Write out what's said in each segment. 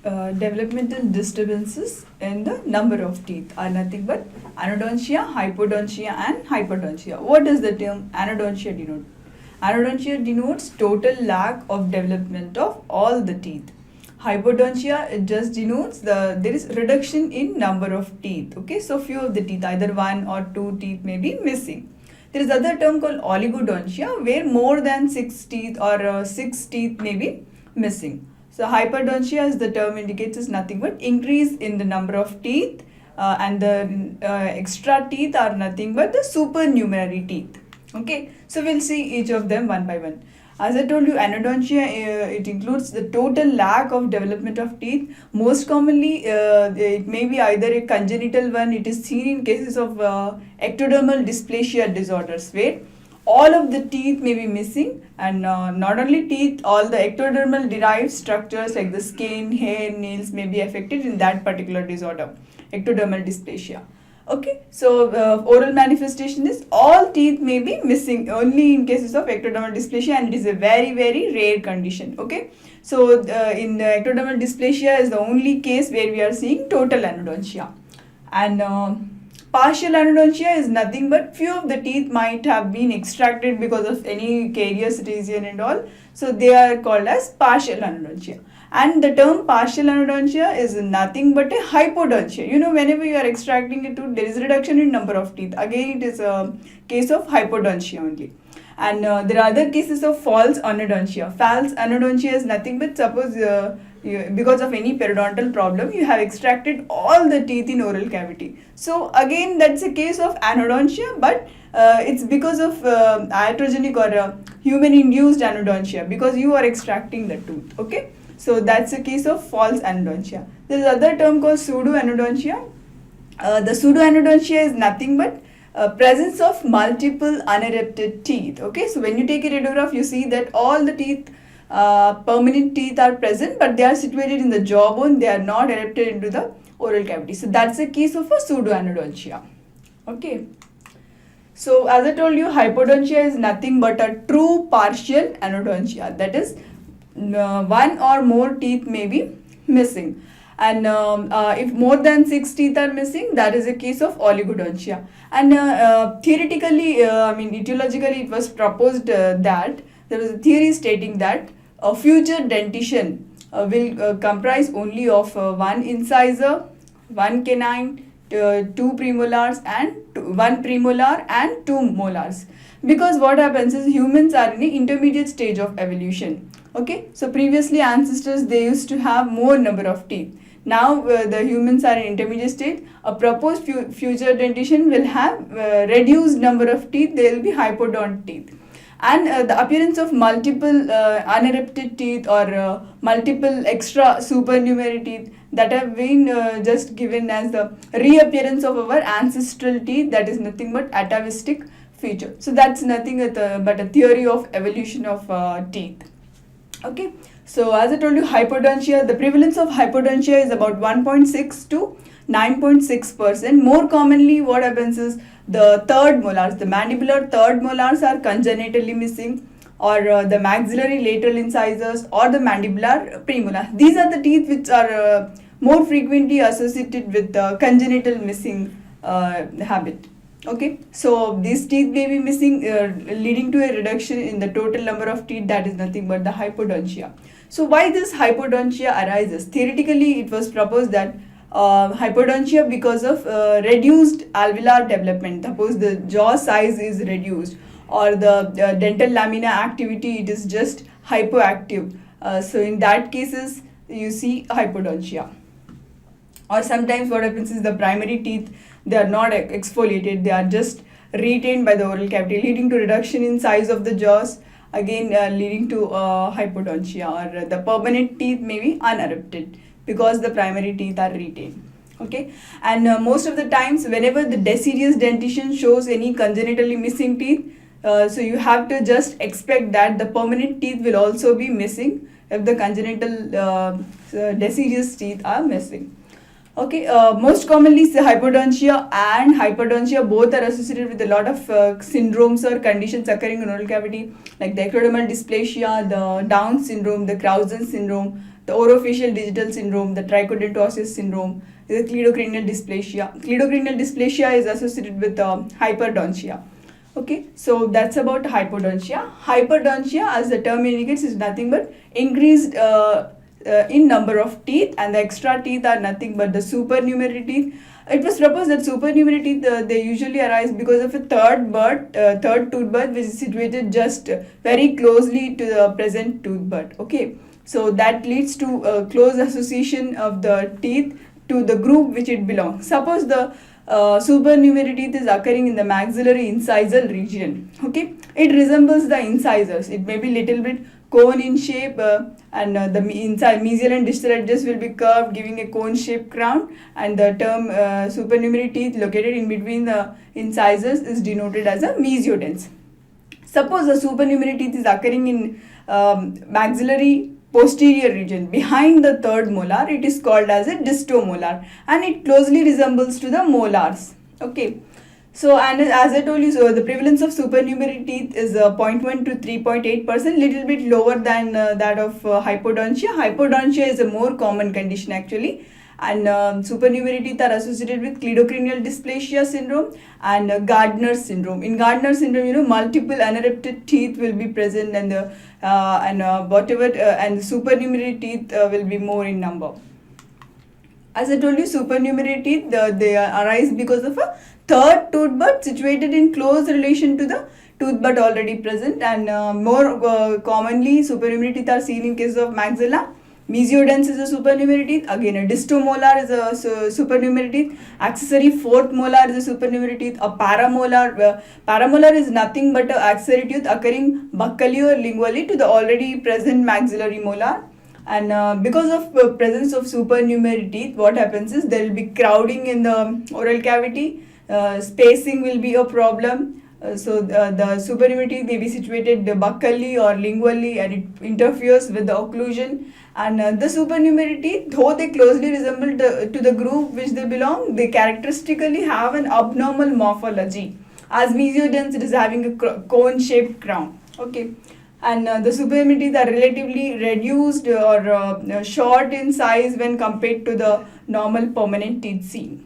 developmental disturbances in the number of teeth are nothing but anodontia, hypodontia and hyperdontia. What does the term anodontia denote? Anodontia denotes total lack of development of all the teeth. Hypodontia, it just denotes there is reduction in number of teeth. Okay, so few of the teeth, either one or two teeth may be missing. There is other term called oligodontia, where more than 6 teeth or 6 teeth may be missing. So hyperdontia, as the term indicates, is nothing but increase in the number of teeth, and the extra teeth are nothing but the supernumerary teeth. Okay, so we'll see each of them one by one. As I told you, anodontia, it includes the total lack of development of teeth. Most commonly, it may be either a congenital one. It is seen in cases of ectodermal dysplasia disorders, where all of the teeth may be missing, and not only teeth, all the ectodermal derived structures like the skin, hair, nails may be affected in that particular disorder, ectodermal dysplasia. Okay, so oral manifestation is all teeth may be missing only in cases of ectodermal dysplasia, and it is a very rare condition. Okay, so in ectodermal dysplasia is the only case where we are seeing total anodontia, and partial anodontia is nothing but few of the teeth might have been extracted because of any carious lesion and all, so they are called as partial anodontia. And the term partial anodontia is nothing but a hypodontia. You know, whenever you are extracting a tooth, there is a reduction in number of teeth. Again, it is a case of hypodontia only. And there are other cases of false anodontia. False anodontia is nothing but, suppose because of any periodontal problem, you have extracted all the teeth in oral cavity. So again, that's a case of anodontia, but it's because of iatrogenic or human-induced anodontia, because you are extracting the tooth. Okay. So that's a case of false anodontia. There is another term called pseudoanodontia. The pseudoanodontia is nothing but presence of multiple unerupted teeth. Okay, so when you take a radiograph, you see that all the teeth, permanent teeth are present, but they are situated in the jawbone. They are not erupted into the oral cavity. So that's a case of a pseudoanodontia. Okay. So as I told you, hypodontia is nothing but a true partial anodontia. That is, one or more teeth may be missing, and if more than 6 teeth are missing, that is a case of oligodontia. And theoretically, etiologically, it was proposed that there was a theory stating that a future dentition will comprise only of one incisor, one canine, two premolars, and one premolar and two molars. Because what happens is, humans are in an intermediate stage of evolution. Okay, so previously ancestors, they used to have more number of teeth. Now the humans are in intermediate state. A proposed future dentition will have reduced number of teeth. There will be hypodont teeth, and the appearance of multiple unerupted teeth or multiple extra supernumerary teeth that have been just given as the reappearance of our ancestral teeth. That is nothing but atavistic feature. So that's nothing but a theory of evolution of teeth. Okay, so as I told you, hypodontia, the prevalence of hypodontia is about 1.6 to 9.6%. More commonly, what happens is, the third molars, the mandibular third molars are congenitally missing, or the maxillary lateral incisors, or the mandibular premolar. These are the teeth which are more frequently associated with congenital missing habit. Okay, so these teeth may be missing, leading to a reduction in the total number of teeth. That is nothing but the hypodontia. So why this hypodontia arises? Theoretically, it was proposed that hypodontia because of reduced alveolar development. Suppose the jaw size is reduced, or the dental lamina activity, it is just hypoactive. So in that cases, you see hypodontia. Or sometimes what happens is, the primary teeth, they are not exfoliated, they are just retained by the oral cavity, leading to reduction in size of the jaws, again leading to hypodontia, or the permanent teeth may be unerupted because the primary teeth are retained. Okay, and most of the times, whenever the deciduous dentition shows any congenitally missing teeth, so you have to just expect that the permanent teeth will also be missing if the congenital deciduous teeth are missing. Okay, most commonly hypodontia and hyperdontia both are associated with a lot of syndromes or conditions occurring in oral cavity, like the ectodermal dysplasia, the Down syndrome, the Clausen syndrome, the orofacial digital syndrome, the trichodontosis syndrome, the cleidocranial dysplasia. Cleidocranial dysplasia is associated with hyperdontia. Okay, so that's about hypodontia. Hyperdontia, as the term indicates, is nothing but increased in number of teeth, and the extra teeth are nothing but the supernumerary teeth. It was proposed that supernumerary teeth they usually arise because of a third tooth bud which is situated just very closely to the present tooth bud. Okay, so that leads to a close association of the teeth to the group which it belongs. Suppose the supernumerary teeth is occurring in the maxillary incisal region. Okay, it resembles the incisors. It may be little bit cone in shape, and the inside mesial and distal edges will be curved, giving a cone shaped crown, and the term supernumerary teeth located in between the incisors is denoted as a mesiodens. Suppose the supernumerary teeth is occurring in maxillary posterior region behind the third molar, it is called as a distomolar, and it closely resembles to the molars. Okay, so and as I told you, so the prevalence of supernumerary teeth is 0.1 to 3.8%, little bit lower than that of hypodontia. Hypodontia is a more common condition actually, and supernumerary teeth are associated with cleidocranial dysplasia syndrome and Gardner's syndrome. In Gardner's syndrome, multiple unerupted teeth will be present, and the supernumerary teeth will be more in number. As I told you, supernumerary teeth they arise because of a third tooth bud situated in close relation to the tooth bud already present, and more commonly supernumerary teeth are seen in case of maxilla. Mesiodens is a supernumerary teeth. Again, a distomolar is a supernumerary teeth. Accessory fourth molar is a supernumerary teeth. A paramolar is nothing but an accessory tooth occurring buccally or lingually to the already present maxillary molar. And because of presence of supernumerary teeth, what happens is there will be crowding in the oral cavity. Spacing will be a problem. So the supernumerary teeth may be situated buccally or lingually, and it interferes with the occlusion. And the supernumerary teeth, though they closely resemble to the group which they belong, they characteristically have an abnormal morphology. As mesiodens, it is having a cone-shaped crown. Okay, and the supernumerary teeth are relatively reduced or short in size when compared to the normal permanent teeth seen.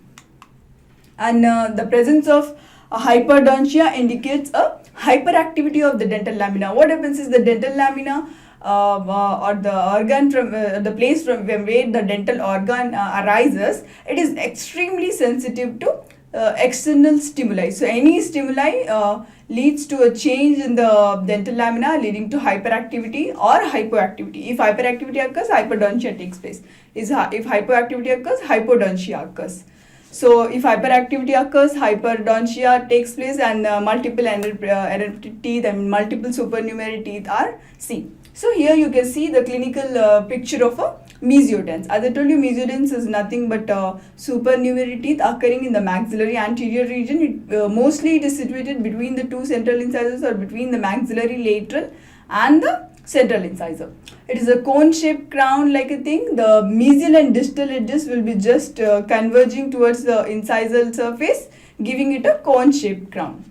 And the presence of hyperdontia indicates a hyperactivity of the dental lamina. What happens is the dental lamina or the organ from the place from where the dental organ arises, it is extremely sensitive to external stimuli. So any stimuli leads to a change in the dental lamina, leading to hyperactivity or hypoactivity. If hyperactivity occurs, hyperdontia takes place. If hypoactivity occurs, hypodontia occurs. So if hyperactivity occurs, hyperdontia takes place, and multiple erupted teeth and multiple supernumerary teeth are seen. So here you can see the clinical picture of a mesiodens. As I told you, mesiodens is nothing but supernumerary teeth occurring in the maxillary anterior region. Mostly it is situated between the two central incisors, or between the maxillary lateral and the central incisor. It is a cone-shaped crown like a thing. The mesial and distal edges will be just converging towards the incisal surface, giving it a cone-shaped crown.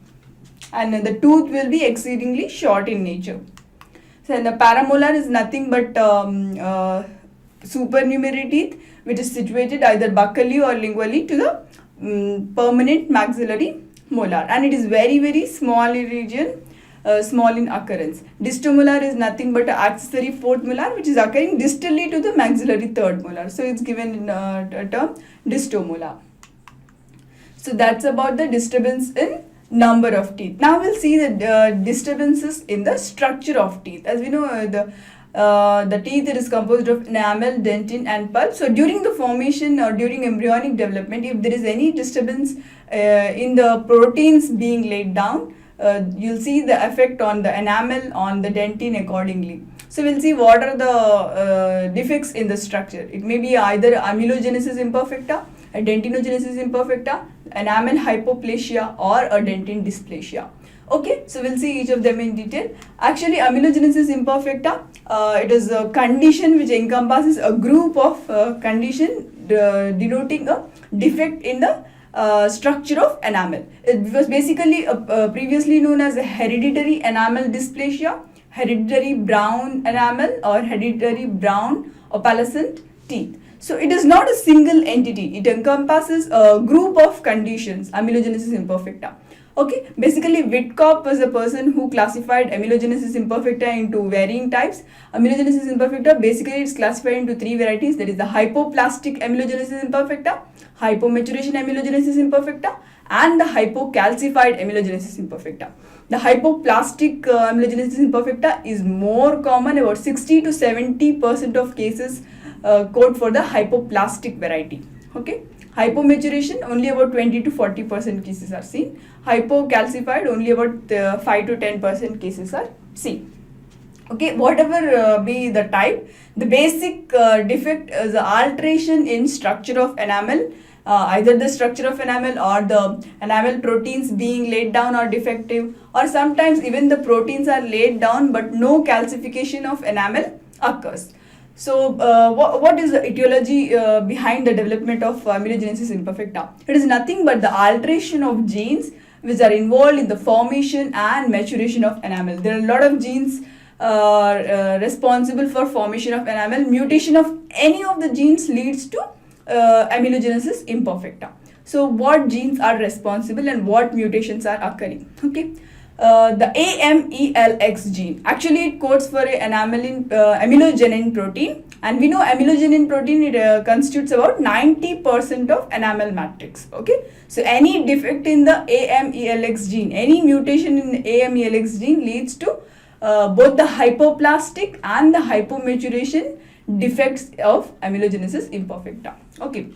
And the tooth will be exceedingly short in nature. So, and the paramolar is nothing but supernumerary teeth, which is situated either buccally or lingually to the permanent maxillary molar, and it is very, very small in region. Small in occurrence. Distomolar is nothing but an accessory fourth molar which is occurring distally to the maxillary third molar. So it's given in a term distomolar. So that's about the disturbance in number of teeth. Now we'll see the disturbances in the structure of teeth. As we know, the teeth is composed of enamel, dentin and pulp. So during the formation or during embryonic development, if there is any disturbance in the proteins being laid down, you'll see the effect on the enamel, on the dentin accordingly. So we'll see what are the defects in the structure. It may be either amelogenesis imperfecta, a dentinogenesis imperfecta, enamel hypoplasia, or a dentin dysplasia. Okay, so we'll see each of them in detail. Actually, amelogenesis imperfecta, it is a condition which encompasses a group of condition denoting a defect in the structure of enamel. It was basically previously known as a hereditary enamel dysplasia, hereditary brown enamel, or hereditary brown opalescent teeth. So it is not a single entity. It encompasses a group of conditions, amelogenesis imperfecta. Okay, basically Whitcock was a person who classified amelogenesis imperfecta into varying types. Amelogenesis imperfecta, basically it's classified into three varieties. That is the hypoplastic amelogenesis imperfecta, hypomaturation amelogenesis imperfecta, and the hypocalcified amelogenesis imperfecta. The hypoplastic amelogenesis imperfecta is more common. About 60 to 70% of cases code for the hypoplastic variety. Okay, hypomaturation, only about 20 to 40% cases are seen. Hypocalcified, only about 5 to 10% cases are seen. Okay, whatever be the type, the basic defect is the alteration in structure of enamel. Either the structure of enamel or the enamel proteins being laid down are defective, or sometimes even the proteins are laid down but no calcification of enamel occurs. So what is the etiology behind the development of amelogenesis imperfecta? It is nothing but the alteration of genes which are involved in the formation and maturation of enamel. There are a lot of genes responsible for formation of enamel. Mutation of any of the genes leads to amelogenesis imperfecta. So what genes are responsible and what mutations are occurring? Okay. The AMELX gene, actually it codes for an amelogenin protein, and we know amelogenin protein, it constitutes about 90% of enamel matrix. Okay, so any defect in the AMELX gene, any mutation in the AMELX gene leads to both the hypoplastic and the hypomaturation defects of amelogenesis imperfecta. Okay.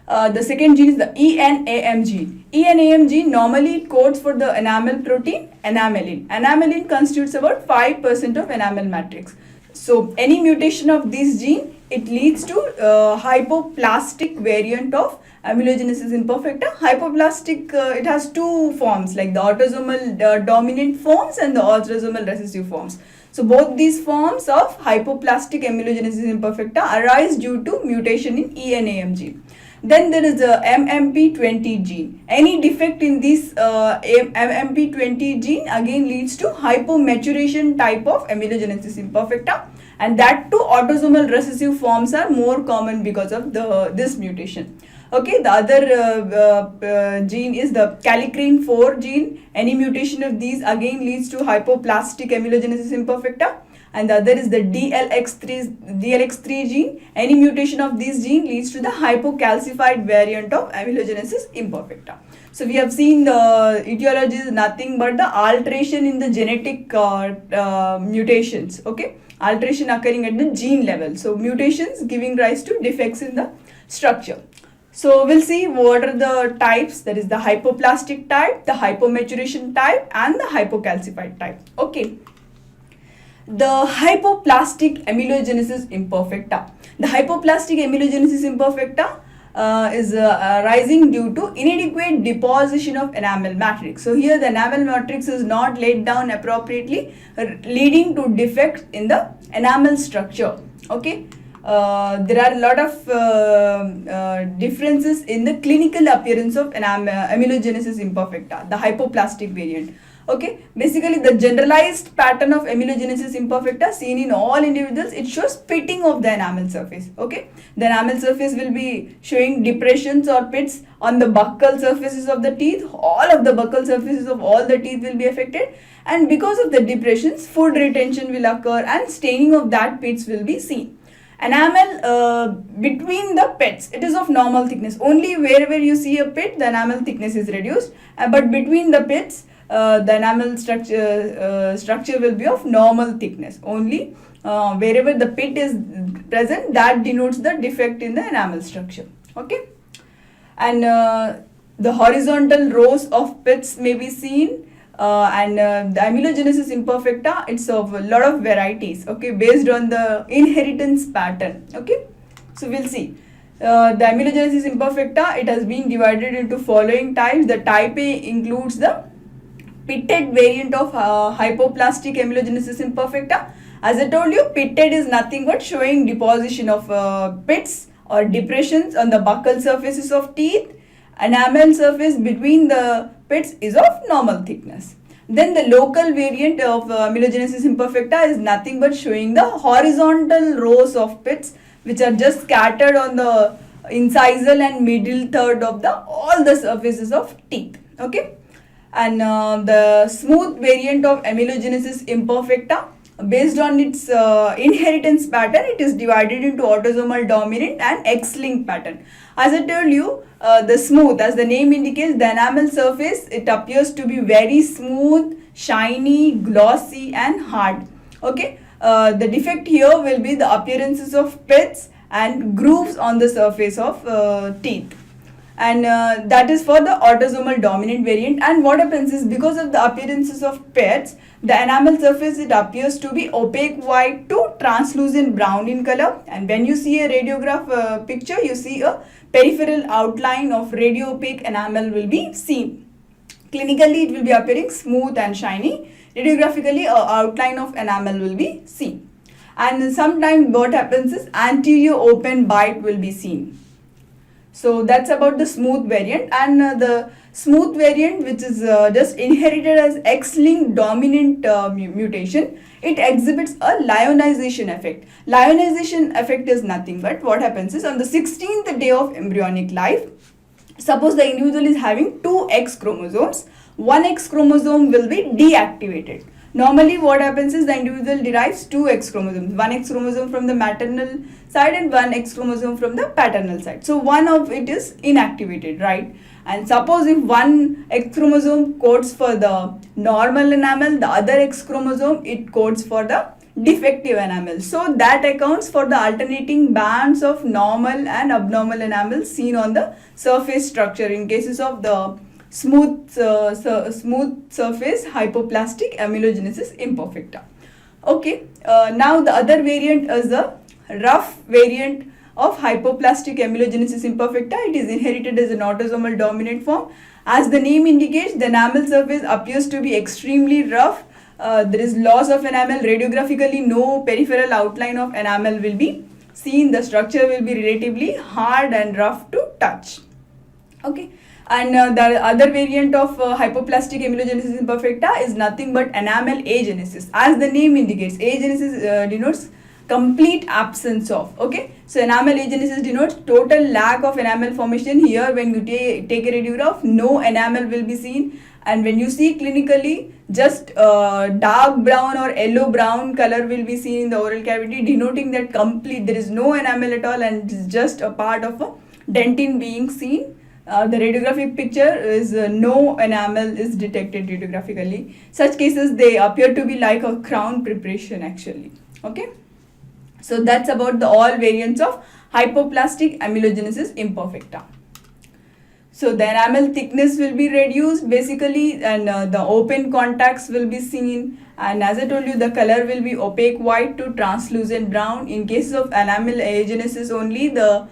The second gene is the ENAM gene. ENAM gene normally codes for the enamel protein enamelin. Enamelin constitutes about 5% of enamel matrix. So any mutation of this gene, it leads to hypoplastic variant of amelogenesis imperfecta. Hypoplastic, it has two forms, like the autosomal dominant forms and the autosomal recessive forms. So both these forms of hypoplastic amelogenesis imperfecta arise due to mutation in ENAM gene. Then there is the MMP20 gene. Any defect in this MMP20 gene again leads to hypomaturation type of amelogenesis imperfecta, and that too autosomal recessive forms are more common because of this mutation. Okay, the other gene is the kallikrein 4 gene. Any mutation of these again leads to hypoplastic amelogenesis imperfecta. And the other is the DLX3 gene. Any mutation of this gene leads to the hypocalcified variant of amelogenesis imperfecta. So we have seen the etiology is nothing but the alteration in the genetic mutations. Okay, alteration occurring at the gene level. So mutations giving rise to defects in the structure. So we'll see what are the types. That is the hypoplastic type, the hypomaturation type, and the hypocalcified type. Okay. The hypoplastic amelogenesis imperfecta. The hypoplastic amelogenesis imperfecta is arising due to inadequate deposition of enamel matrix. So here the enamel matrix is not laid down appropriately, leading to defects in the enamel structure. Okay. There are a lot of differences in the clinical appearance of amelogenesis imperfecta, the hypoplastic variant. Okay, basically the generalized pattern of amelogenesis imperfecta seen in all individuals, it shows pitting of the enamel surface. Okay, the enamel surface will be showing depressions or pits on the buccal surfaces of the teeth. All of the buccal surfaces of all the teeth will be affected, and because of the depressions, food retention will occur and staining of that pits will be seen. Enamel between the pits, it is of normal thickness. Only wherever you see a pit, the enamel thickness is reduced, but between the pits, the enamel structure will be of normal thickness. Only wherever the pit is present, that denotes the defect in the enamel structure. Okay, and the horizontal rows of pits may be seen, and the amelogenesis imperfecta, it's of a lot of varieties. Okay, based on the inheritance pattern. Okay, so we'll see. The amelogenesis imperfecta, it has been divided into following types. The type A includes the pitted variant of hypoplastic amelogenesis imperfecta. As I told you, pitted is nothing but showing deposition of pits or depressions on the buccal surfaces of teeth. Enamel surface between the pits is of normal thickness. Then the local variant of amelogenesis imperfecta is nothing but showing the horizontal rows of pits which are just scattered on the incisal and middle third of the all the surfaces of teeth. Okay, and the smooth variant of amelogenesis imperfecta, based on its inheritance pattern, it is divided into autosomal dominant and X-linked pattern. As I told you, the smooth, as the name indicates, the enamel surface, it appears to be very smooth, shiny, glossy and hard. Okay, the defect here will be the appearances of pits and grooves on the surface of teeth, and that is for the autosomal dominant variant. And what happens is, because of the appearances of pits, the enamel surface, it appears to be opaque white to translucent brown in color, and when you see a radiograph picture, you see a peripheral outline of radio opaque enamel will be seen. Clinically, it will be appearing smooth and shiny. Radiographically, a outline of enamel will be seen. And sometimes what happens is anterior open bite will be seen. So that's about the smooth variant. And the smooth variant, which is just inherited as X-linked dominant mutation, it exhibits a lionization effect. Lionization effect is nothing but what happens is, on the 16th day of embryonic life, suppose the individual is having two X chromosomes, one X chromosome will be deactivated. Normally what happens is, the individual derives two X chromosomes, one X chromosome from the maternal side and one X chromosome from the paternal side. So one of it is inactivated, right? And suppose if one X chromosome codes for the normal enamel, the other X chromosome, it codes for the defective enamel. So that accounts for the alternating bands of normal and abnormal enamel seen on the surface structure in cases of the smooth surface hypoplastic amelogenesis imperfecta. Okay, now the other variant is the rough variant of hypoplastic amelogenesis imperfecta. It is inherited as an autosomal dominant form. As the name indicates, the enamel surface appears to be extremely rough. There is loss of enamel. Radiographically, no peripheral outline of enamel will be seen. The structure will be relatively hard and rough to touch. Okay. And the other variant of hypoplastic amelogenesis imperfecta is nothing but enamel agenesis. As the name indicates, agenesis denotes complete absence of. Okay, so enamel agenesis denotes total lack of enamel formation. Here, when you take a radiograph, no enamel will be seen, and when you see clinically, just dark brown or yellow brown color will be seen in the oral cavity, denoting that complete, there is no enamel at all, and it is just a part of a dentin being seen. The radiographic picture is no enamel is detected radiographically. Such cases, they appear to be like a crown preparation actually. Okay, so that's about the all variants of hypoplastic amelogenesis imperfecta. So the enamel thickness will be reduced basically, and the open contacts will be seen, and as I told you, the color will be opaque white to translucent brown. In cases of enamel agenesis only, the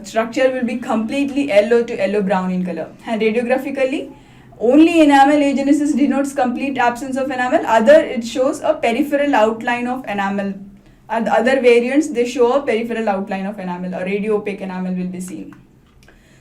structure will be completely yellow to yellow brown in color, and radiographically only enamel agenesis denotes complete absence of enamel. Other, it shows a peripheral outline of enamel, and other variants, they show a peripheral outline of enamel, a radio opaque enamel will be seen.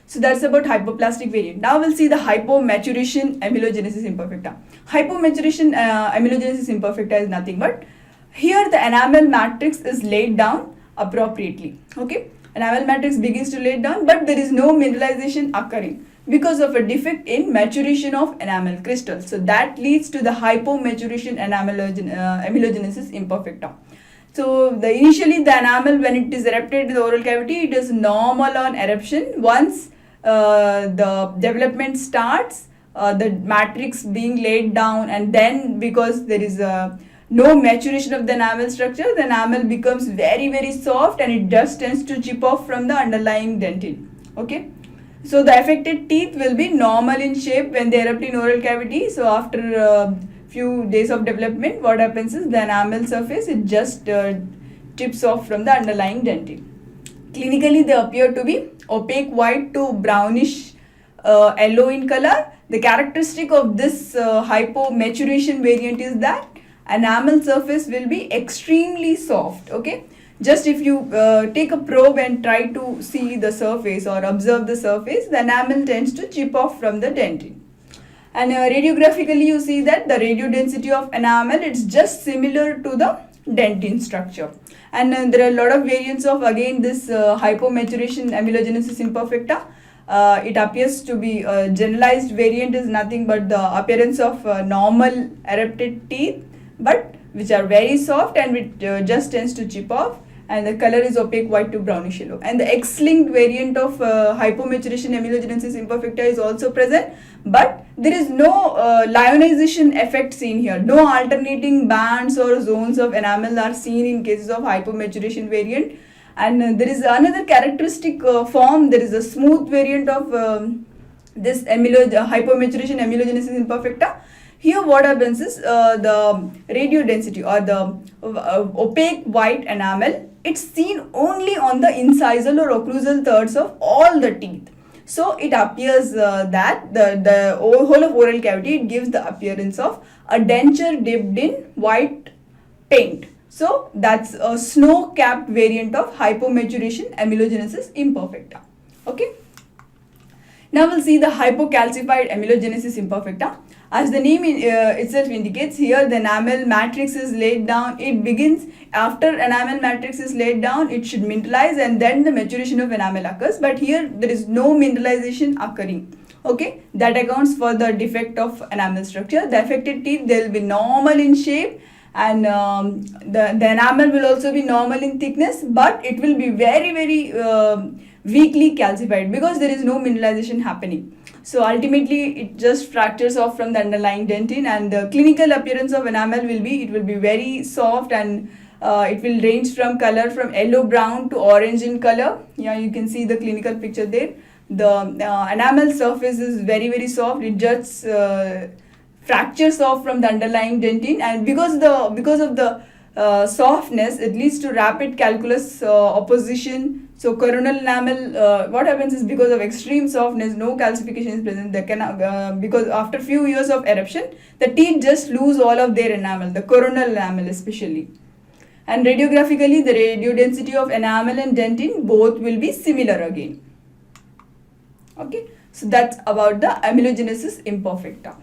So that's about hypoplastic variant. Now we'll see the hypomaturation amelogenesis imperfecta. Hypomaturation amelogenesis imperfecta is nothing but, here the enamel matrix is laid down appropriately. Okay, enamel matrix begins to lay down, but there is no mineralization occurring because of a defect in maturation of enamel crystals. So that leads to the hypomaturation amelogenesis imperfecta. So initially the enamel, when it is erupted in the oral cavity, it is normal on eruption. Once the development starts, the matrix being laid down, and then because there is no maturation of the enamel structure, the enamel becomes very, very soft, and it just tends to chip off from the underlying dentin. Okay, so the affected teeth will be normal in shape when they erupt in oral cavity. So after few days of development, what happens is, the enamel surface, it just chips off from the underlying dentin. Clinically, they appear to be opaque white to brownish yellow in color. The characteristic of this hypomaturation variant is that enamel surface will be extremely soft. Okay, just if you take a probe and try to see the surface or observe the surface, the enamel tends to chip off from the dentin. And radiographically, you see that the radio density of enamel, it's just similar to the dentin structure. And there are a lot of variants of again this hypomaturation amelogenesis imperfecta. It appears to be a generalized variant is nothing but the appearance of normal erupted teeth, but which are very soft and which just tends to chip off, and the color is opaque white to brownish yellow. And the X-linked variant of hypomaturation amelogenesis imperfecta is also present, but there is no lionization effect seen here. No alternating bands or zones of enamel are seen in cases of hypomaturation variant. And there is another characteristic form. There is a smooth variant of this hypomaturation amelogenesis imperfecta. Here what happens is the radio density or the opaque white enamel, it's seen only on the incisal or occlusal thirds of all the teeth. So it appears that the whole of oral cavity, it gives the appearance of a denture dipped in white paint. So that's a snow-capped variant of hypomaturation amelogenesis imperfecta. Okay. Now we'll see the hypocalcified amelogenesis imperfecta. As the name itself indicates, here the enamel matrix is laid down. It begins after enamel matrix is laid down, it should mineralize and then the maturation of enamel occurs. But here there is no mineralization occurring. Okay, that accounts for the defect of enamel structure. The affected teeth, they will be normal in shape, and the enamel will also be normal in thickness, but it will be very weakly calcified because there is no mineralization happening. So ultimately it just fractures off from the underlying dentin, and the clinical appearance of enamel will be, it will be very soft, and it will range from color from yellow brown to orange in color. Yeah, you can see the clinical picture there. The enamel surface is very soft. It just fractures off from the underlying dentin, and because of the softness, it leads to rapid calculus opposition. So coronal enamel, what happens is because of extreme softness, no calcification is present. Because after few years of eruption, the teeth just lose all of their enamel, the coronal enamel especially. And radiographically, the radiodensity of enamel and dentin both will be similar again. Okay, so that's about the amelogenesis imperfecta.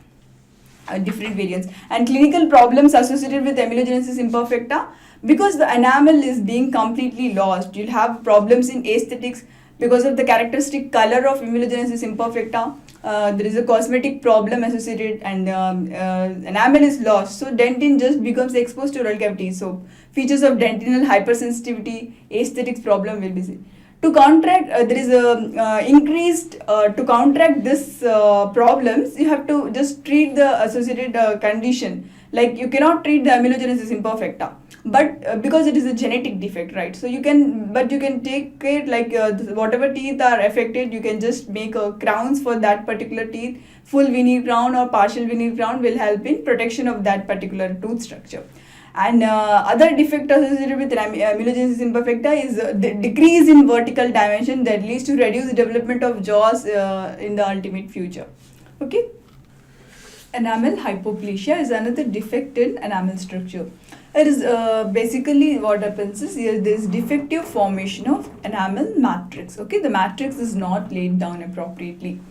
Different variants and clinical problems associated with amelogenesis imperfecta. Because the enamel is being completely lost, you'll have problems in aesthetics because of the characteristic color of amelogenesis imperfecta. There is a cosmetic problem associated, and enamel is lost, so dentin just becomes exposed to oral cavity. So features of dentinal hypersensitivity, aesthetics problem will be seen. To counteract, there is a increased, to counteract this problems, you have to just treat the associated condition. Like you cannot treat the amelogenesis imperfecta, but because it is a genetic defect, right? So you can take care, like whatever teeth are affected, you can just make crowns for that particular teeth. Full veneer crown or partial veneer crown will help in protection of that particular tooth structure. And other defect associated with amelogenesis imperfecta is the decrease in vertical dimension that leads to reduced development of jaws in the ultimate future. Okay. Enamel hypoplasia is another defect in enamel structure. It is basically what happens is here there is defective formation of enamel matrix. Okay, the matrix is not laid down appropriately.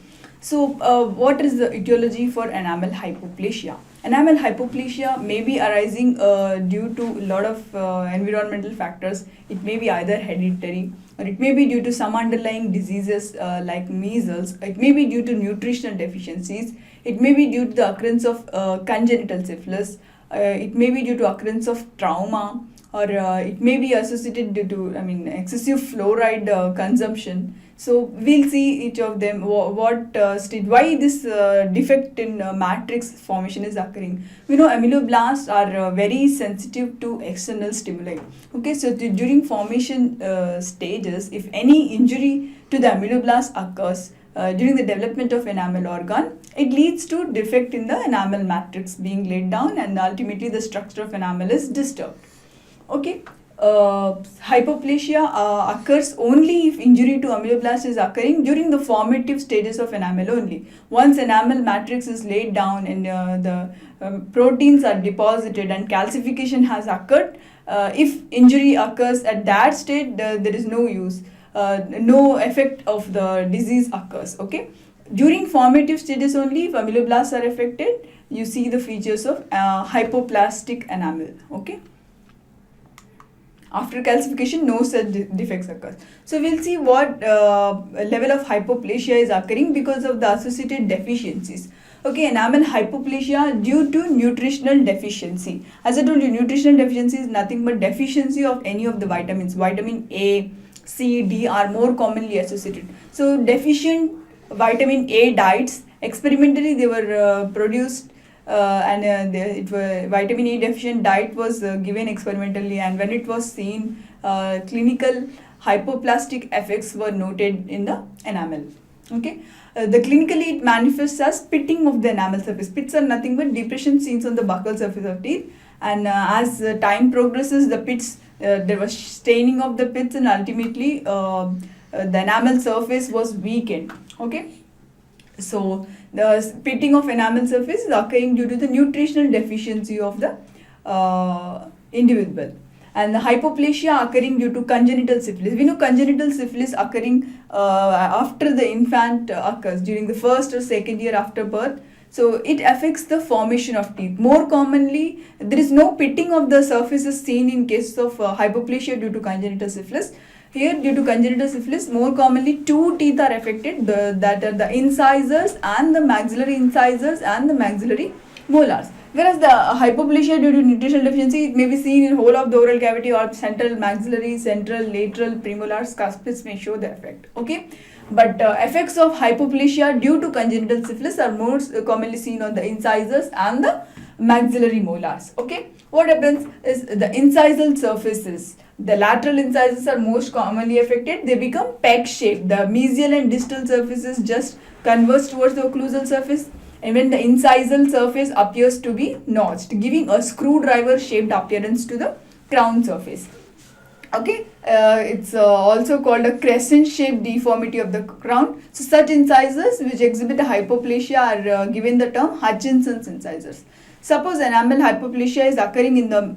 So what is the etiology for enamel hypoplasia? Enamel hypoplasia may be arising due to a lot of environmental factors. It may be either hereditary, or it may be due to some underlying diseases like measles. It may be due to nutritional deficiencies. It may be due to the occurrence of congenital syphilis. It may be due to occurrence of trauma, or it may be associated due to excessive fluoride consumption. So we'll see each of them, why this defect in matrix formation is occurring. We know ameloblasts are very sensitive to external stimuli. Okay, so during formation stages, if any injury to the ameloblast occurs during the development of enamel organ, it leads to defect in the enamel matrix being laid down, and ultimately the structure of enamel is disturbed. Okay. Hypoplasia occurs only if injury to ameloblast is occurring during the formative stages of enamel only. Once enamel matrix is laid down and the proteins are deposited and calcification has occurred, if injury occurs at that state, there is no use, no effect of the disease occurs. Okay, during formative stages only, if ameloblasts are affected, you see the features of hypoplastic enamel. Okay. After calcification, no such defects occurs. So we'll see what level of hypoplasia is occurring because of the associated deficiencies. Okay, enamel hypoplasia due to nutritional deficiency. As I told you, nutritional deficiency is nothing but deficiency of any of the vitamins. Vitamin A, C, D are more commonly associated. So deficient vitamin A diets, experimentally they were produced vitamin A deficient diet was given experimentally, and when it was seen, clinical hypoplastic effects were noted in the enamel. Okay, the clinically it manifests as pitting of the enamel surface. Pits are nothing but depression seen on the buccal surface of teeth, and as time progresses, the pits there was staining of the pits, and ultimately the enamel surface was weakened. Okay, so the pitting of enamel surface is occurring due to the nutritional deficiency of the individual. And the hypoplasia occurring due to congenital syphilis. We know congenital syphilis occurring after the infant occurs, during the first or second year after birth. So it affects the formation of teeth. More commonly, there is no pitting of the surfaces seen in cases of hypoplasia due to congenital syphilis. Here, due to congenital syphilis, more commonly two teeth are affected, that are the incisors and the maxillary incisors and the maxillary molars. Whereas the hypoplasia due to nutritional deficiency, it may be seen in whole of the oral cavity or central maxillary, central, lateral, premolars, cuspids may show the effect. Okay, but effects of hypoplasia due to congenital syphilis are most commonly seen on the incisors and the maxillary molars. Okay, what happens is the incisal surfaces. The lateral incisors are most commonly affected. They become peg shaped. The mesial and distal surfaces just converge towards the occlusal surface, and when the incisal surface appears to be notched, giving a screwdriver shaped appearance to the crown surface. Okay, it's also called a crescent shaped deformity of the crown. So such incisors which exhibit a hypoplasia are given the term Hutchinson's incisors. Suppose enamel hypoplasia is occurring in the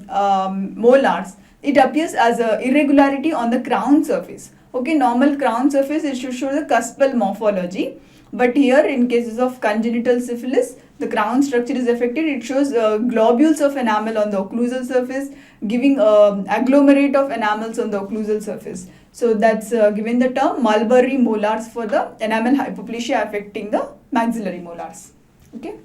molars. It appears as a irregularity on the crown surface. Okay, normal crown surface, it should show the cuspal morphology. But here, in cases of congenital syphilis, the crown structure is affected. It shows globules of enamel on the occlusal surface, giving agglomerate of enamels on the occlusal surface. So that's given the term mulberry molars for the enamel hypoplasia affecting the maxillary molars. Okay.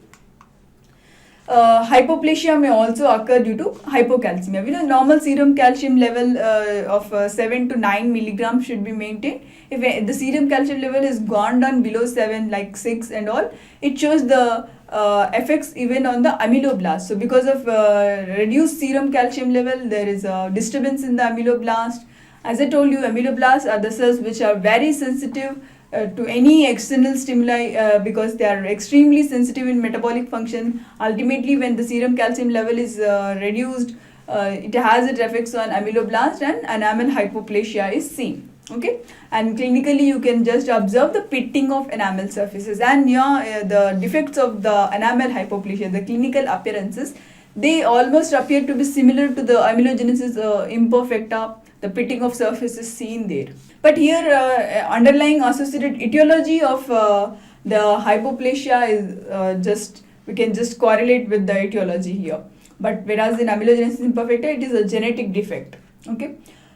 Hypoplasia may also occur due to hypocalcemia. We know normal serum calcium level of 7 to 9 milligrams should be maintained. If the serum calcium level is gone down below 7, like 6 and all, it shows the effects even on the ameloblast. So because of reduced serum calcium level, there is a disturbance in the ameloblast. As I told you, ameloblasts are the cells which are very sensitive to any external stimuli because they are extremely sensitive in metabolic function. Ultimately, when the serum calcium level is reduced, it has its effects on ameloblast, and enamel hypoplasia is seen. Okay, and clinically you can just observe the pitting of enamel surfaces, and the defects of the enamel hypoplasia, the clinical appearances, they almost appear to be similar to the amelogenesis imperfecta. The pitting of surfaces seen there. But here underlying associated etiology of the hypoplasia is we can just correlate with the etiology here. But whereas in amelogenesis imperfecta, it is a genetic defect. Okay.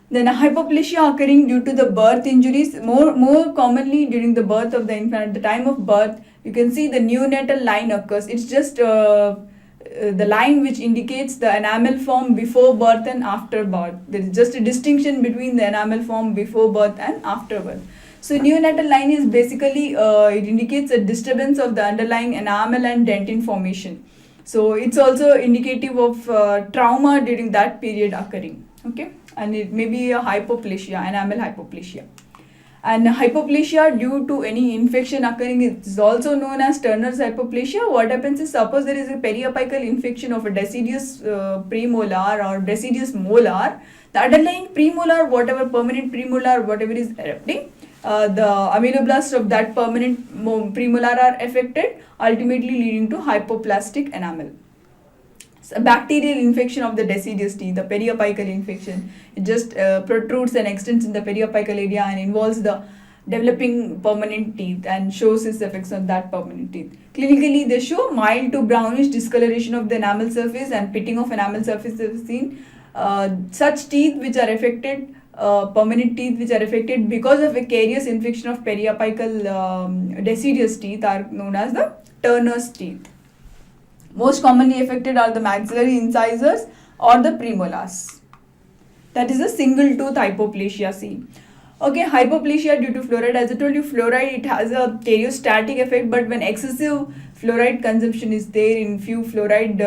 Then hypoplasia occurring due to the birth injuries, more commonly during the birth of the infant. At the time of birth, you can see the neonatal line occurs. It's just the line which indicates the enamel form before birth and after birth. There is just a distinction between the enamel form before birth and after birth. So neonatal line is basically, it indicates a disturbance of the underlying enamel and dentin formation. So it's also indicative of trauma during that period occurring. Okay, and it may be a hypoplasia, enamel hypoplasia. And hypoplasia due to any infection occurring is also known as Turner's hypoplasia. What happens is, suppose there is a periapical infection of a deciduous premolar or deciduous molar, the underlying premolar, whatever permanent premolar, whatever is erupting, the ameloblasts of that permanent premolar are affected, ultimately leading to hypoplastic enamel. A bacterial infection of the deciduous teeth, the periapical infection, it just protrudes and extends in the periapical area and involves the developing permanent teeth and shows its effects on that permanent teeth. Clinically, they show mild to brownish discoloration of the enamel surface, and pitting of enamel surface is seen. such teeth which are affected, permanent teeth which are affected because of a carious infection of periapical deciduous teeth are known as the Turner's teeth. Most commonly affected are the maxillary incisors or the premolars. That is a single tooth hypoplasia seen. Okay, hypoplasia due to fluoride. As I told you, fluoride, it has a karyostatic effect, but when excessive fluoride consumption is there in few fluoride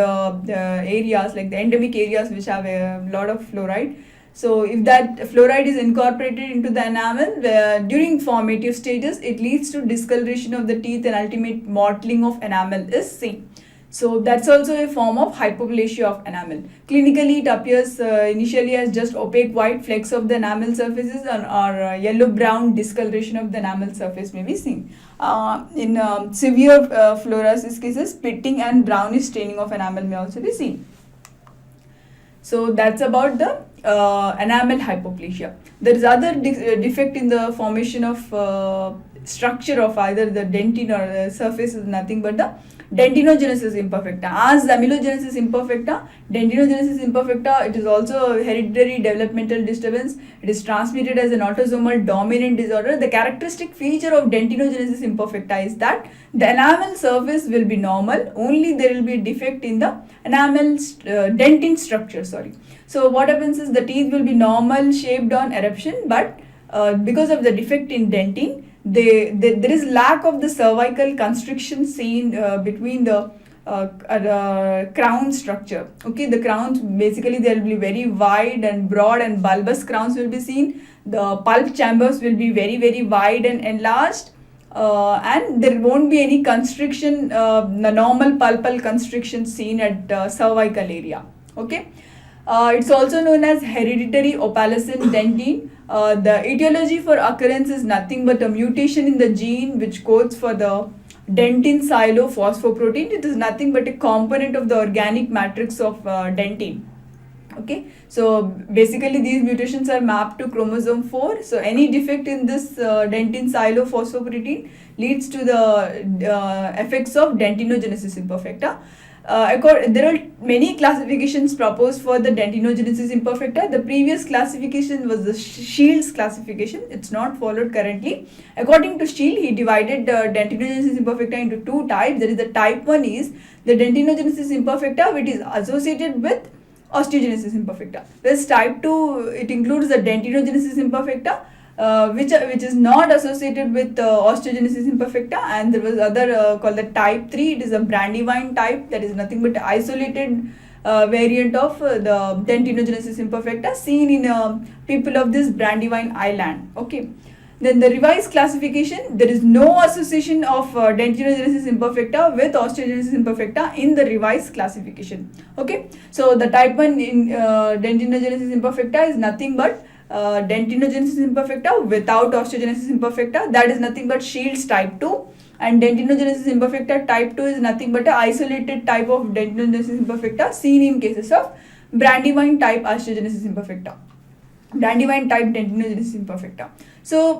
areas, like the endemic areas which have a lot of fluoride, so if that fluoride is incorporated into the enamel during formative stages, it leads to discoloration of the teeth and ultimate mottling of enamel is seen. So that's also a form of hypoplasia of enamel. Clinically, it appears initially as just opaque white flecks of the enamel surfaces or yellow-brown discoloration of the enamel surface may be seen. In severe fluorosis cases, pitting and brownish staining of enamel may also be seen. So that's about the enamel hypoplasia. There is other defect in the formation of structure of either the dentin or the surface is nothing but the dentinogenesis imperfecta. As amelogenesis imperfecta, dentinogenesis imperfecta, it is also a hereditary developmental disturbance. It is transmitted as an autosomal dominant disorder. The characteristic feature of dentinogenesis imperfecta is that the enamel surface will be normal, only there will be a defect in the enamel dentin structure. So what happens is the teeth will be normal shaped on eruption, but because of the defect in dentin, there is lack of the cervical constriction seen between the crown structure. Okay, the crowns, basically there will be very wide and broad and bulbous crowns will be seen. The pulp chambers will be very, very wide and enlarged, and there won't be any constriction, the normal pulpal constriction seen at cervical area. Okay. It's also known as hereditary opalescent dentin. The etiology for occurrence is nothing but a mutation in the gene which codes for the dentin silophosphoprotein. It is nothing but a component of the organic matrix of dentin. Okay, so basically these mutations are mapped to chromosome 4. So any defect in this dentin silophosphoprotein leads to the effects of dentinogenesis imperfecta. There are many classifications proposed for the dentinogenesis imperfecta. The previous classification was the Shields classification. It's not followed currently. According to Shield, he divided dentinogenesis imperfecta into two types. There is the type 1 is the dentinogenesis imperfecta, which is associated with osteogenesis imperfecta. Whereas type 2, it includes the dentinogenesis imperfecta, which is not associated with osteogenesis imperfecta, and there was other called the type 3. It is a Brandywine type, that is nothing but isolated variant of the dentinogenesis imperfecta seen in people of this Brandywine island. Okay. Then the revised classification, there is no association of dentinogenesis imperfecta with osteogenesis imperfecta in the revised classification. Okay. So the type 1 in dentinogenesis imperfecta is nothing but dentinogenesis imperfecta without osteogenesis imperfecta, that is nothing but Shields type 2, and dentinogenesis imperfecta type 2 is nothing but an isolated type of dentinogenesis imperfecta seen in cases of Brandywine type osteogenesis imperfecta, Brandywine type dentinogenesis imperfecta. So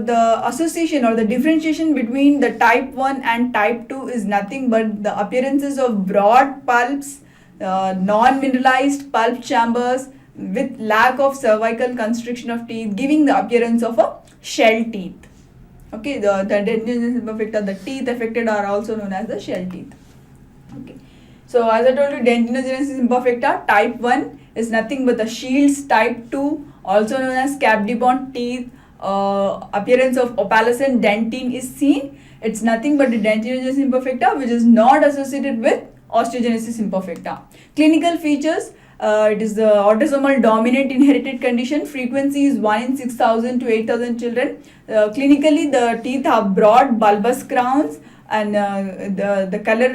the association or the differentiation between the type 1 and type 2 is nothing but the appearances of broad pulps, non-mineralized pulp chambers with lack of cervical constriction of teeth, giving the appearance of a shell teeth. Okay, the dentinogenesis imperfecta, the teeth affected are also known as the shell teeth. Okay, so as I told you, dentinogenesis imperfecta type 1 is nothing but the Shields type 2, also known as Capdebon teeth. Appearance of opalescent dentin is seen. It's nothing but the dentinogenesis imperfecta which is not associated with osteogenesis imperfecta. Clinical features, it is the autosomal dominant inherited condition. Frequency is 1 in 6,000 to 8,000 children. Clinically, the teeth have broad bulbous crowns, and the color,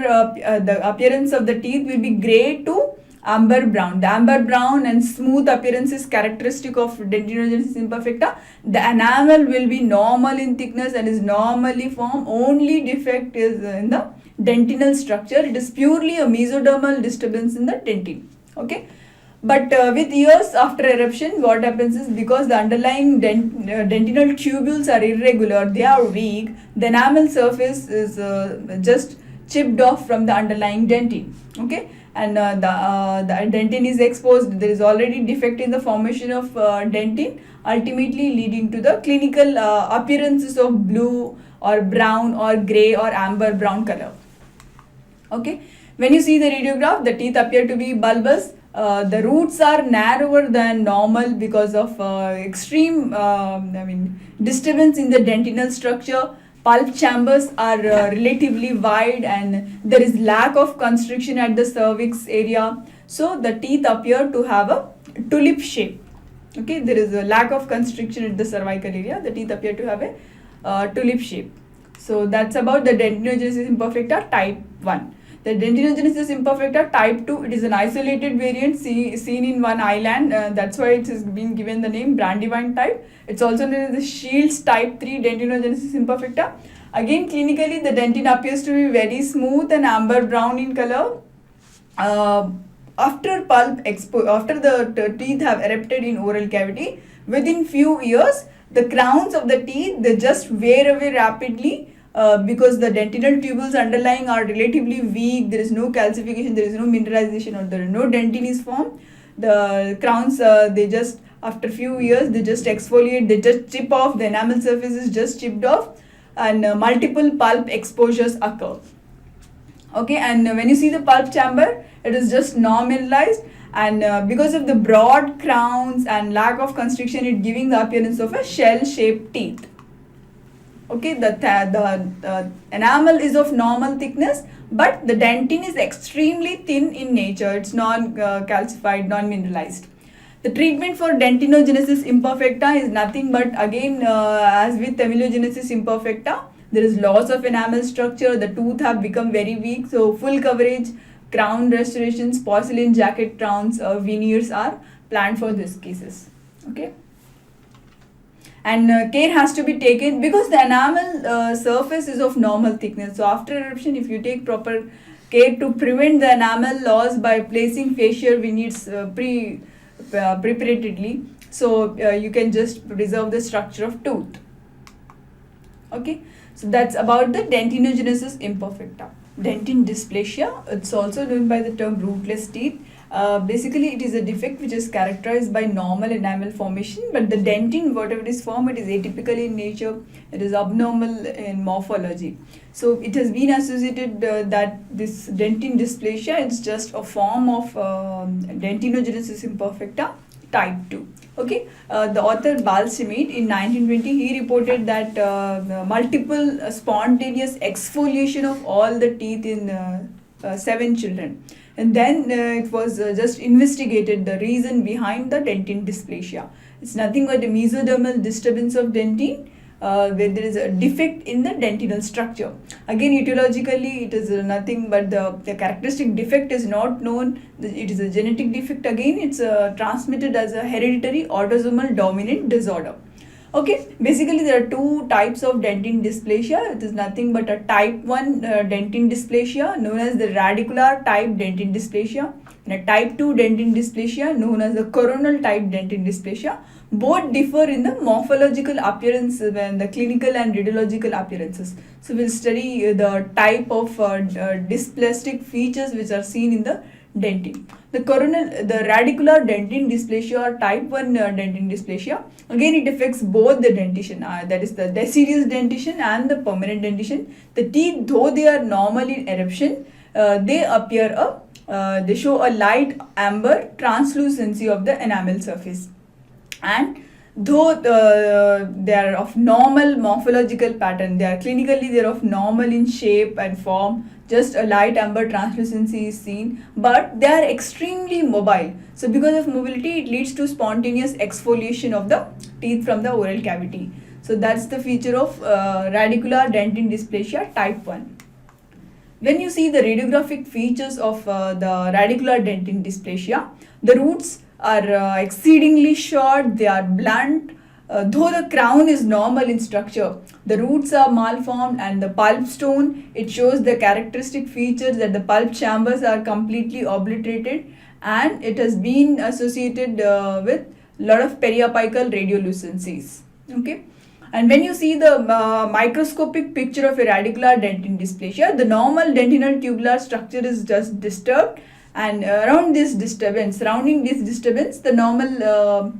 the appearance of the teeth will be grey to amber brown. The amber brown and smooth appearance is characteristic of dentinogenesis imperfecta. The enamel will be normal in thickness and is normally formed. Only defect is in the dentinal structure. It is purely a mesodermal disturbance in the dentin. Okay. But with years after eruption, what happens is, because the underlying dentinal tubules are irregular, they are weak, the enamel surface is just chipped off from the underlying dentin. Okay, and the dentin is exposed. There is already defect in the formation of dentin, ultimately leading to the clinical appearances of blue or brown or gray or amber brown color. Okay, when you see the radiograph, the teeth appear to be bulbous. The roots are narrower than normal because of extreme disturbance in the dentinal structure. Pulp chambers are relatively wide and there is lack of constriction at the cervix area. So the teeth appear to have a tulip shape. Okay, there is a lack of constriction at the cervical area. The teeth appear to have a tulip shape. So that's about the dentinogenesis imperfecta type 1. The dentinogenesis imperfecta type 2, it is an isolated variant seen in one island. That's why it has been given the name Brandywine type. It's also known as the Shields type 3 dentinogenesis imperfecta. Again, clinically, the dentin appears to be very smooth and amber brown in color. After the teeth have erupted in oral cavity, within few years, the crowns of the teeth, they just wear away rapidly. Because the dentinal tubules underlying are relatively weak, there is no calcification, there is no mineralization, or there is no dentin is formed. The crowns, they just, after few years, they just exfoliate, they just chip off, the enamel surface is just chipped off, and multiple pulp exposures occur. Okay, and when you see the pulp chamber, it is just normalized, and because of the broad crowns and lack of constriction, it giving the appearance of a shell-shaped teeth. Okay, the enamel is of normal thickness, but the dentin is extremely thin in nature. It's non-calcified, non-mineralized. The treatment for dentinogenesis imperfecta is nothing but, again, as with amelogenesis imperfecta, there is loss of enamel structure. The tooth have become very weak. So full coverage, crown restorations, porcelain jacket crowns, veneers are planned for these cases. Okay. And care has to be taken because the enamel surface is of normal thickness. So after eruption, if you take proper care to prevent the enamel loss by placing facial veneers preparatedly, so you can just preserve the structure of tooth. Okay, so that's about the dentinogenesis imperfecta. Dentin dysplasia, it's also known by the term rootless teeth. Basically, it is a defect which is characterized by normal enamel formation, but the dentin, whatever is formed, it is atypical in nature, it is abnormal in morphology. So it has been associated that this dentin dysplasia is just a form of dentinogenesis imperfecta type 2. Okay, the author Balsamid in 1920, he reported that multiple spontaneous exfoliation of all the teeth in 7 children. And then it was just investigated the reason behind the dentin dysplasia. It's nothing but a mesodermal disturbance of dentin where there is a defect in the dentinal structure. Again, etiologically, it is nothing but the characteristic defect is not known. It is a genetic defect. Again, it's transmitted as a hereditary autosomal dominant disorder. Okay, basically there are 2 types of dentin dysplasia. It is nothing but a type 1 dentin dysplasia known as the radicular type dentin dysplasia and a type 2 dentin dysplasia known as the coronal type dentin dysplasia. Both differ in the morphological appearance and the clinical and radiological appearances. So we'll study the type of dysplastic features which are seen in the dentin. The radicular dentin dysplasia or type 1 dentin dysplasia, again it affects both the dentition, that is the deciduous dentition and the permanent dentition. The teeth, though they are normal in eruption, they show a light amber translucency of the enamel surface. And though they are of normal morphological pattern, they are of normal in shape and form, just a light amber translucency is seen, but they are extremely mobile. So because of mobility, it leads to spontaneous exfoliation of the teeth from the oral cavity. So that's the feature of radicular dentin dysplasia type 1. When you see the radiographic features of the radicular dentin dysplasia, the roots are exceedingly short, they are blunt. Though the crown is normal in structure, the roots are malformed, and the pulp stone, it shows the characteristic features that the pulp chambers are completely obliterated, and it has been associated with a lot of periapical radiolucencies. Okay, And when you see the microscopic picture of a radicular dentin dysplasia, the normal dentinal tubular structure is just disturbed, and surrounding this disturbance, the normal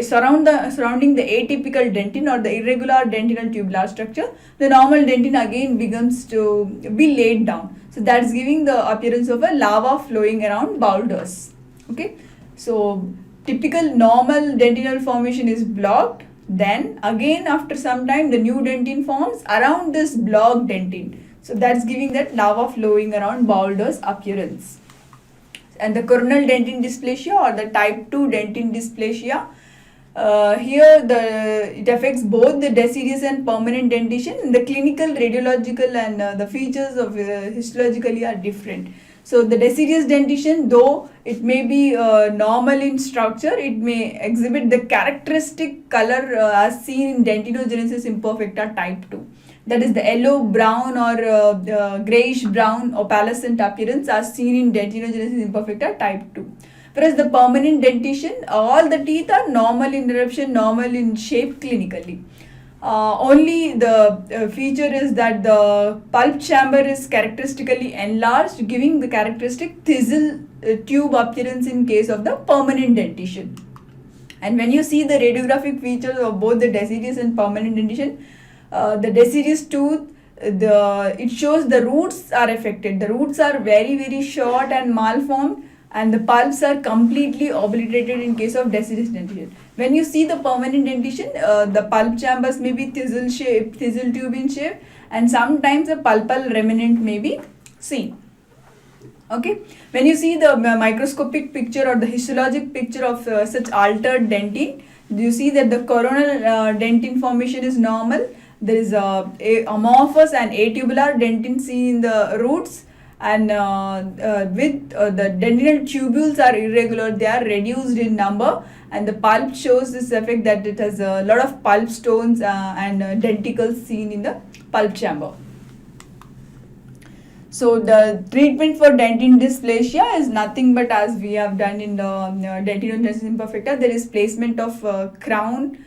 surrounding the atypical dentin or the irregular dentinal tubular structure, the normal dentin again begins to be laid down. So that's giving the appearance of a lava flowing around boulders. Okay, so typical normal dentinal formation is blocked. Then again after some time the new dentin forms around this blocked dentin. So that's giving that lava flowing around boulders appearance. And the coronal dentin dysplasia or the type 2 dentin dysplasia, here it affects both the deciduous and permanent dentition, and the clinical, radiological and the features of histologically are different. So the deciduous dentition, though it may be normal in structure, it may exhibit the characteristic color as seen in dentinogenesis imperfecta type 2. That is the yellow brown or grayish brown opalescent appearance as seen in dentinogenesis imperfecta type 2. Whereas the permanent dentition, all the teeth are normal in eruption, normal in shape clinically. Only the feature is that the pulp chamber is characteristically enlarged, giving the characteristic thistle tube appearance in case of the permanent dentition. And when you see the radiographic features of both the deciduous and permanent dentition, the deciduous tooth, it shows the roots are affected. The roots are very, very short and malformed, and the pulps are completely obliterated in case of deciduous dentition. When you see the permanent dentition, the pulp chambers may be thistle tube in shape, and sometimes a pulpal remnant may be seen. Okay, when you see the microscopic picture or the histologic picture of such altered dentin, you see that the coronal dentin formation is normal. There is a amorphous and atubular dentin seen in the roots, and with the dentinal tubules are irregular, they are reduced in number, and the pulp shows this effect that it has a lot of pulp stones and denticles seen in the pulp chamber. So the treatment for dentin dysplasia is nothing but as we have done in the dentinogenesis imperfecta. There is placement of crown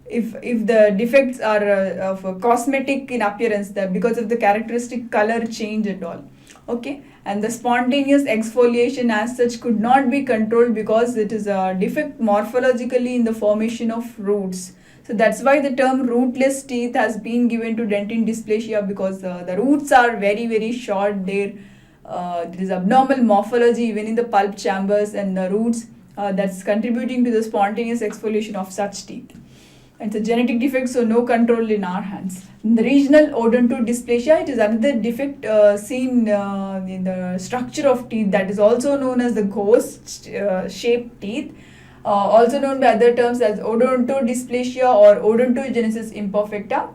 if the defects are of cosmetic in appearance, that because of the characteristic color change at all. Okay, and the spontaneous exfoliation as such could not be controlled because it is a defect morphologically in the formation of roots. So that's why the term rootless teeth has been given to dentin dysplasia, because the roots are very, very short. There is abnormal morphology even in the pulp chambers and the roots that's contributing to the spontaneous exfoliation of such teeth. It's a genetic defect, so no control in our hands. In the regional odontodysplasia, it is another defect seen in the structure of teeth, that is also known as the ghost shaped teeth, also known by other terms as odontodysplasia or odontogenesis imperfecta.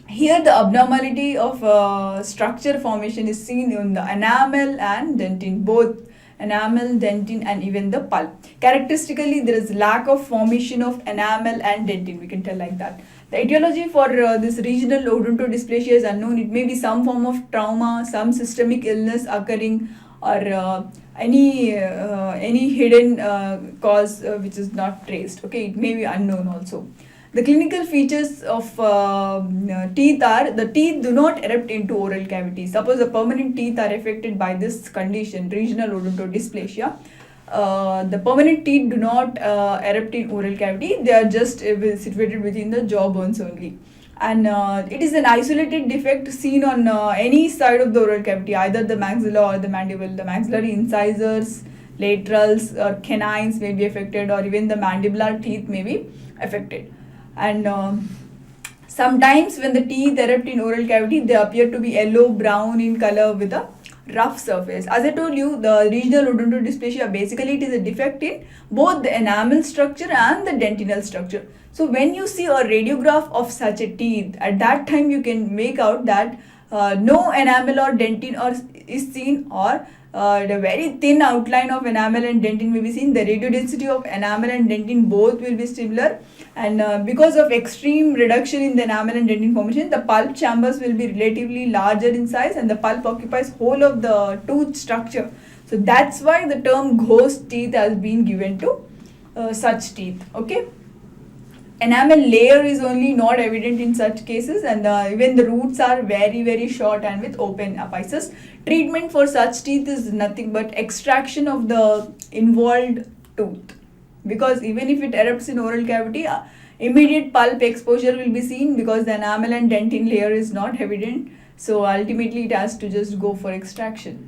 Here the abnormality of structure formation is seen in the enamel and dentin, both enamel, dentin and even the pulp. Characteristically, there is lack of formation of enamel and dentin, we can tell like that. The etiology for this regional odontodysplasia is unknown. It may be some form of trauma, some systemic illness occurring, or any hidden cause which is not traced. Okay, it may be unknown also. The clinical features of teeth are, the teeth do not erupt into oral cavity. Suppose the permanent teeth are affected by this condition, regional odontodysplasia. The permanent teeth do not erupt in oral cavity. They are just situated within the jaw bones only. And it is an isolated defect seen on any side of the oral cavity, either the maxilla or the mandible. The maxillary incisors, laterals or canines may be affected, or even the mandibular teeth may be affected. And sometimes when the teeth erupt in oral cavity, they appear to be yellow brown in color with a rough surface. As I told you, the regional odontodysplasia, basically it is a defect in both the enamel structure and the dentinal structure. So when you see a radiograph of such a teeth, at that time you can make out that no enamel or dentin is seen, or the very thin outline of enamel and dentin will be seen. The radiodensity of enamel and dentin both will be similar, and because of extreme reduction in the enamel and dentin formation, the pulp chambers will be relatively larger in size, and the pulp occupies whole of the tooth structure. So that's why the term ghost teeth has been given to such teeth. Okay. enamel layer is only not evident in such cases, and even the roots are very short and with open apices. Treatment for such teeth is nothing but extraction of the involved tooth, because even if it erupts in oral cavity, immediate pulp exposure will be seen because the enamel and dentin layer is not evident. So ultimately it has to just go for extraction.